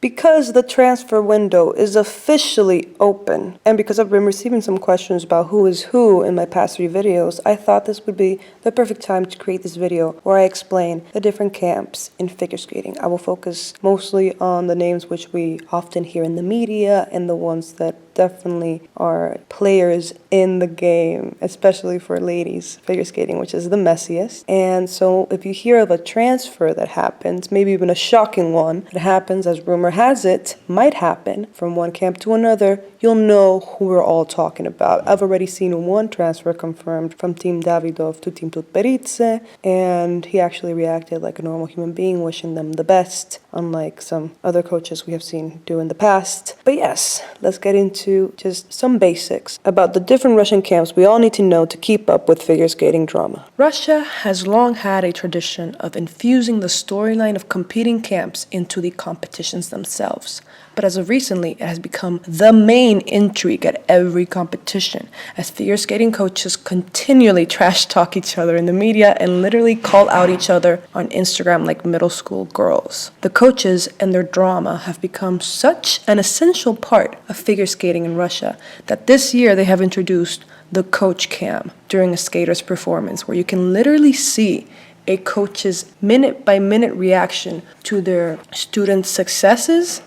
Because the transfer window is officially open, and because I've been receiving some questions about who is who in my past 3 videos, I thought this would be the perfect time to create this video where I explain the different camps in figure skating. I will focus mostly on the names which we often hear in the media and the ones that definitely are players in the game, especially for ladies figure skating, which is the messiest. And so if you hear of a transfer that happens, maybe even a shocking one that happens, as rumor has it, might happen from one camp to another, you'll know who we're all talking about. I've already seen one transfer confirmed from Team Davydov to Team Tutberidze, and he actually reacted like a normal human being, wishing them the best, unlike some other coaches we have seen do in the past. But yes, let's get into just some basics about the different Russian camps we all need to know to keep up with figure skating drama. Russia has long had a tradition of infusing the storyline of competing camps into the competitions themselves. But as of recently, it has become the main intrigue at every competition, as figure skating coaches continually trash talk each other in the media and literally call out each other on Instagram like middle school girls. The coaches and their drama have become such an essential part of figure skating in Russia that this year they have introduced the coach cam during a skater's performance, where you can literally see a coach's minute-by-minute reaction to their students' successes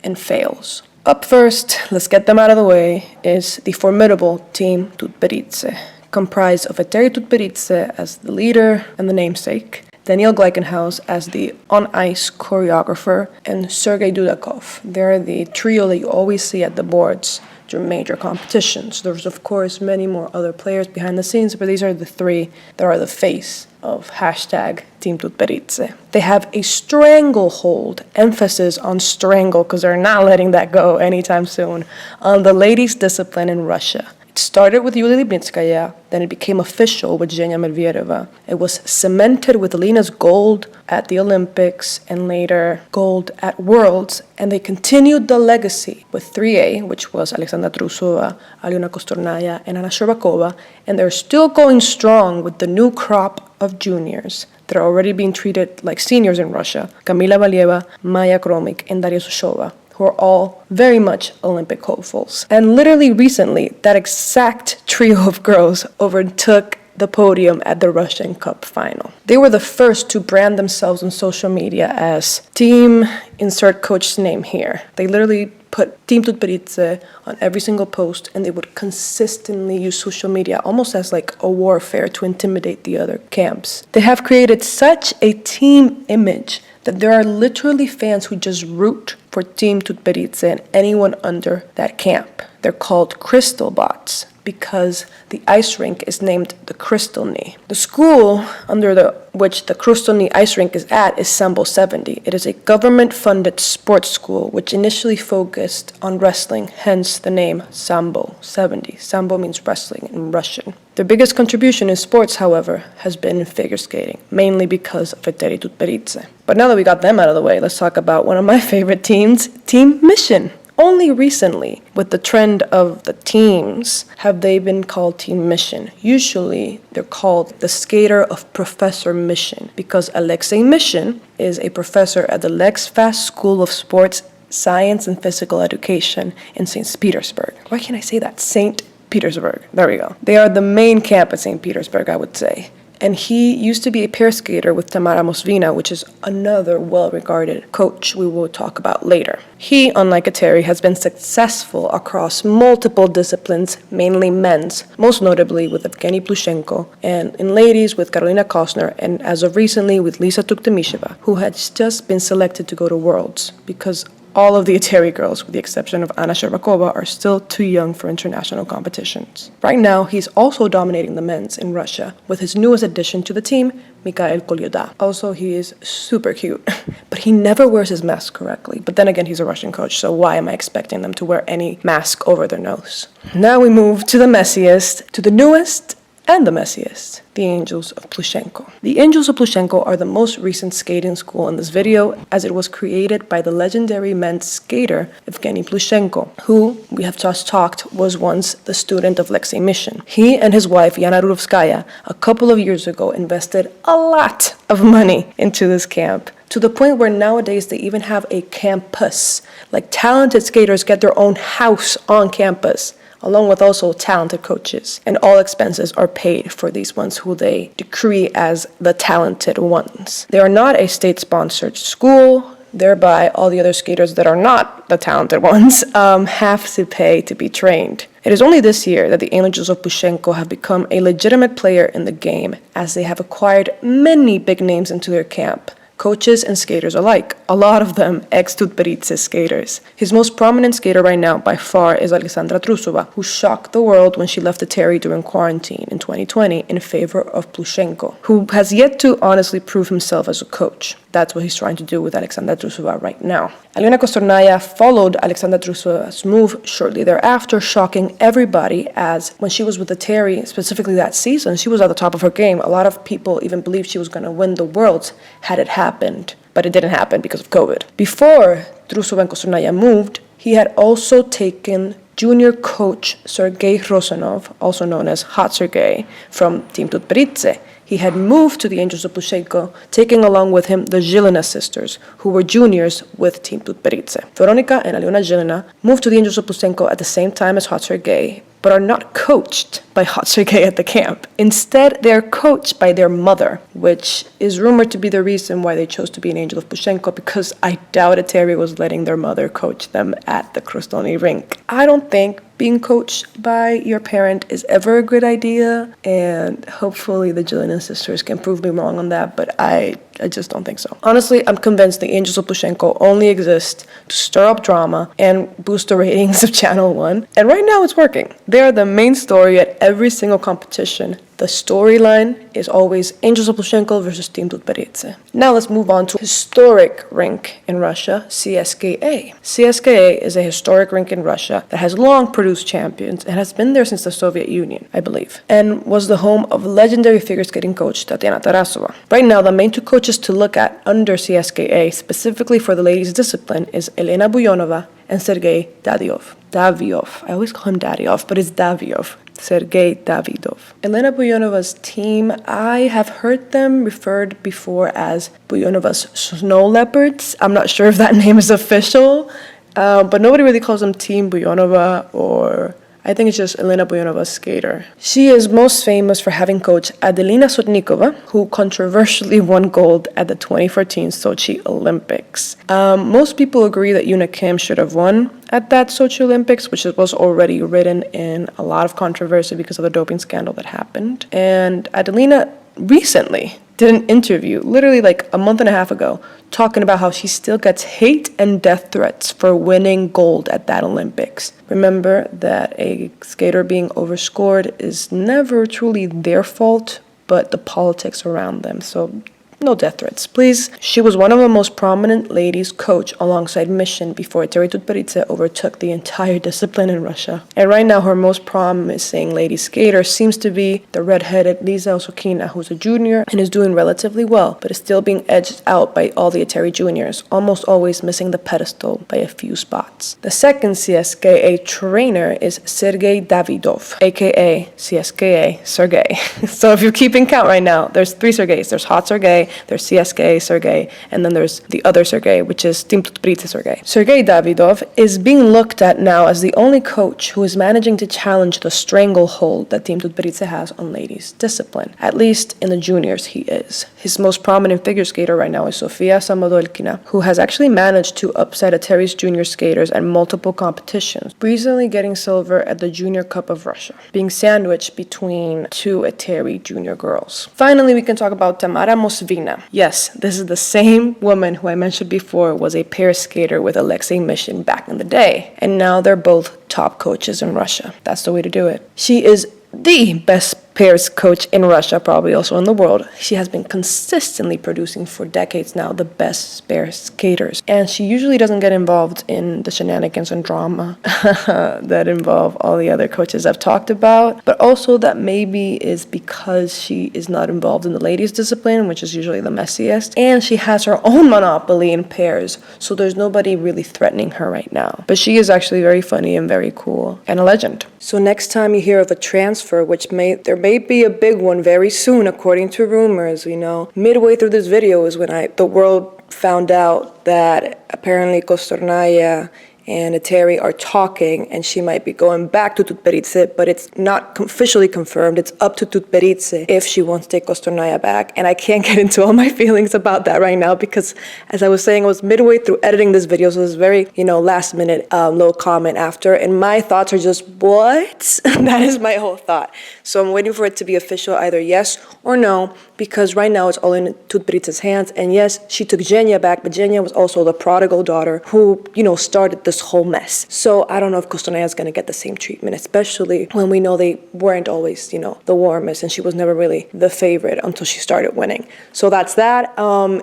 and fails. Up first, let's get them out of the way, is the formidable Team Tutberidze, comprised of Eteri Tutberidze as the leader and the namesake, Daniel Gleichenhaus as the on-ice choreographer, and Sergei Dudakov. They're the trio that you always see at the boards during major competitions. There's, of course, many more other players behind the scenes, but these are the 3 that are the face of hashtag Team Tutberidze. They have a stranglehold, emphasis on strangle, because they're not letting that go anytime soon, on the ladies' discipline in Russia. It started with Yulia Libnitskaya, then it became official with Zhenya Medvedeva. It was cemented with Alina's gold at the Olympics and later gold at Worlds, and they continued the legacy with 3A, which was Alexandra Trusova, Alyona Kostornaya, and Anna Sherbakova, and they're still going strong with the new crop of juniors that are already being treated like seniors in Russia, Kamila Valieva, Maya Kromik, and Daria Sushova, who are all very much Olympic hopefuls. And literally recently, that exact trio of girls overtook the podium at the Russian Cup final. They were the first to brand themselves on social media as Team Insert Coach's name here. They literally put Team Tutberidze on every single post, and they would consistently use social media almost as like a warfare to intimidate the other camps. They have created such a team image that there are literally fans who just root for Team Tutberidze and anyone under that camp. They're called Crystal Bots because the ice rink is named the Krystalny. The school under which the Krystalny ice rink is at is Sambo 70. It is a government-funded sports school which initially focused on wrestling, hence the name Sambo 70. Sambo means wrestling in Russian. Their biggest contribution in sports, however, has been in figure skating, mainly because of Eteri Tutberidze. But now that we got them out of the way, let's talk about one of my favorite teams, Team Mishin. Only recently, with the trend of the teams, have they been called Team Mishin. Usually, they're called the skater of Professor Mishin, because Alexei Mishin is a professor at the Lex Fast School of Sports, Science and Physical Education in St. Petersburg. Why can't I say that? St. Petersburg. There we go. They are the main camp at St. Petersburg, I would say. And he used to be a pair skater with Tamara Moskvina, which is another well-regarded coach we will talk about later. He, unlike Eteri, has been successful across multiple disciplines, mainly men's, most notably with Evgeny Plushenko, and in ladies with Karolina Kostner, and as of recently with Lisa Tuktemisheva, who has just been selected to go to Worlds, because all of the Eteri girls, with the exception of Anna Sherbakova, are still too young for international competitions. Right now, he's also dominating the men's in Russia with his newest addition to the team, Mikhail Kolyoda. Also, he is super cute, but he never wears his mask correctly. But then again, he's a Russian coach, so why am I expecting them to wear any mask over their nose? Now we move to the messiest, to the newest, and the messiest, the Angels of Plushenko. The Angels of Plushenko are the most recent skating school in this video, as it was created by the legendary men's skater Evgeny Plushenko, who, we have just talked, was once the student of Alexei Mishin. He and his wife, Yana Rudovskaya, a couple of years ago invested a lot of money into this camp to the point where nowadays they even have a campus. Like talented skaters get their own house on campus, along with also talented coaches. And all expenses are paid for these ones who they decree as the talented ones. They are not a state-sponsored school, thereby all the other skaters that are not the talented ones have to pay to be trained. It is only this year that the Angels of Plushenko have become a legitimate player in the game, as they have acquired many big names into their camp. Coaches and skaters alike, a lot of them ex-Tutberidze skaters. His most prominent skater right now by far is Alexandra Trusova, who shocked the world when she left the Terry during quarantine in 2020 in favor of Plushenko, who has yet to honestly prove himself as a coach. That's what he's trying to do with Alexandra Trusova right now. Aliona Kostornaya followed Alexandra Trusova's move shortly thereafter, shocking everybody, as when she was with the Terry, specifically that season, she was at the top of her game. A lot of people even believed she was going to win the Worlds had it happened, but it didn't happen because of COVID. Before Trusova and Kostornaya moved, he had also taken junior coach Sergei Rosanov, also known as Hot Sergei, from Team Tutberidze. He had moved to the Angels of Plushenko, taking along with him the Zhilina sisters, who were juniors with Team Tutberidze. Veronika and Aliona Zhilina moved to the Angels of Plushenko at the same time as Hot Sergei, but are not coached by Hot Sergei at the camp. Instead, they are coached by their mother, which is rumored to be the reason why they chose to be an Angel of Plushenko, because I doubt Terry was letting their mother coach them at the Krosnoni rink. I don't think being coached by your parent is ever a good idea, and hopefully the Jillian sisters can prove me wrong on that, but I just don't think so. Honestly, I'm convinced the Angels of Plushenko only exist to stir up drama and boost the ratings of Channel 1, and right now it's working. They are the main story at every single competition. The storyline is always Angels of Plushenko versus Team Tutberidze. Now let's move on to historic rink in Russia, CSKA. CSKA is a historic rink in Russia that has long produced champions and has been there since the Soviet Union, I believe, and was the home of legendary figure skating coach Tatiana Tarasova. Right now, the main two coaches to look at under CSKA, specifically for the ladies' discipline, is Elena Buyonova and Sergei Davydov. I always call him Dadyov, but it's Davydov. Sergei Davydov. Elena Buyonova's team, I have heard them referred before as Buyonova's Snow Leopards. I'm not sure if that name is official, but nobody really calls them Team Buyonova, or I think it's just Elena Buyonova's skater. She is most famous for having coached Adelina Sotnikova, who controversially won gold at the 2014 Sochi Olympics. Most people agree that Yuna Kim should have won at that Sochi Olympics, which was already written in a lot of controversy because of the doping scandal that happened. And Adelina recently did an interview, literally like a month and a half ago, talking about how she still gets hate and death threats for winning gold at that Olympics. Remember that a skater being overscored is never truly their fault, but the politics around them. So no death threats, please. She was one of the most prominent ladies coach alongside Mishin before Terry Tutberidze overtook the entire discipline in Russia. And right now, her most promising lady skater seems to be the redheaded Lisa Osokina, who's a junior and is doing relatively well, but is still being edged out by all the Terry juniors, almost always missing the pedestal by a few spots. The second CSKA trainer is Sergei Davydov, aka CSKA Sergei. So if you're keeping count right now, there's three Sergeis. There's Hot Sergei, there's CSKA Sergei, and then there's the other Sergei, which is Team Tutberidze Sergei. Sergei Davydov is being looked at now as the only coach who is managing to challenge the stranglehold that Team Tutberidze has on ladies' discipline. At least in the juniors, he is. His most prominent figure skater right now is Sofia Samodolkina, who has actually managed to upset Ateri's junior skaters at multiple competitions, recently getting silver at the Junior Cup of Russia, being sandwiched between two Ateri junior girls. Finally, we can talk about Tamara Moskvina. Yes, this is the same woman who I mentioned before was a pair skater with Alexei Mishin back in the day, and now they're both top coaches in Russia. That's the way to do it. She is the best pairs coach in Russia, probably also in the world. She has been consistently producing for decades now the best pair skaters, and she usually doesn't get involved in the shenanigans and drama that involve all the other coaches I've talked about, but also that maybe is because she is not involved in the ladies discipline, which is usually the messiest, and she has her own monopoly in pairs, so there's nobody really threatening her right now. But she is actually very funny and very cool and a legend. So next time you hear of a transfer, which there may be a big one very soon, according to rumors, midway through this video is when the world found out that apparently Kostornaya and Eteri are talking, and she might be going back to Tutberidze, but it's not officially confirmed. It's up to Tutberidze if she wants to take Kostornaya back, and I can't get into all my feelings about that right now because, as I was saying, I was midway through editing this video, so it was very, last minute little comment after, and my thoughts are just, what? That is my whole thought. So I'm waiting for it to be official, either yes or no, because right now it's all in Tutberidze's hands, and yes, she took Zhenya back, but Zhenya was also the prodigal daughter who, started this whole mess. So I don't know if Kostornaya is going to get the same treatment, especially when we know they weren't always, the warmest, and she was never really the favorite until she started winning. So that's that.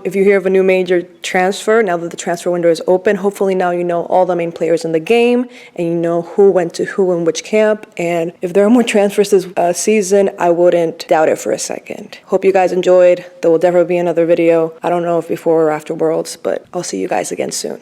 If you hear of a new major transfer, now that the transfer window is open, hopefully now you know all the main players in the game, and you know who went to who in which camp, and if there are more transfers this season, I wouldn't doubt it for a second. Hope you guys enjoyed. There will definitely be another video. I don't know if before or after Worlds, but I'll see you guys again soon.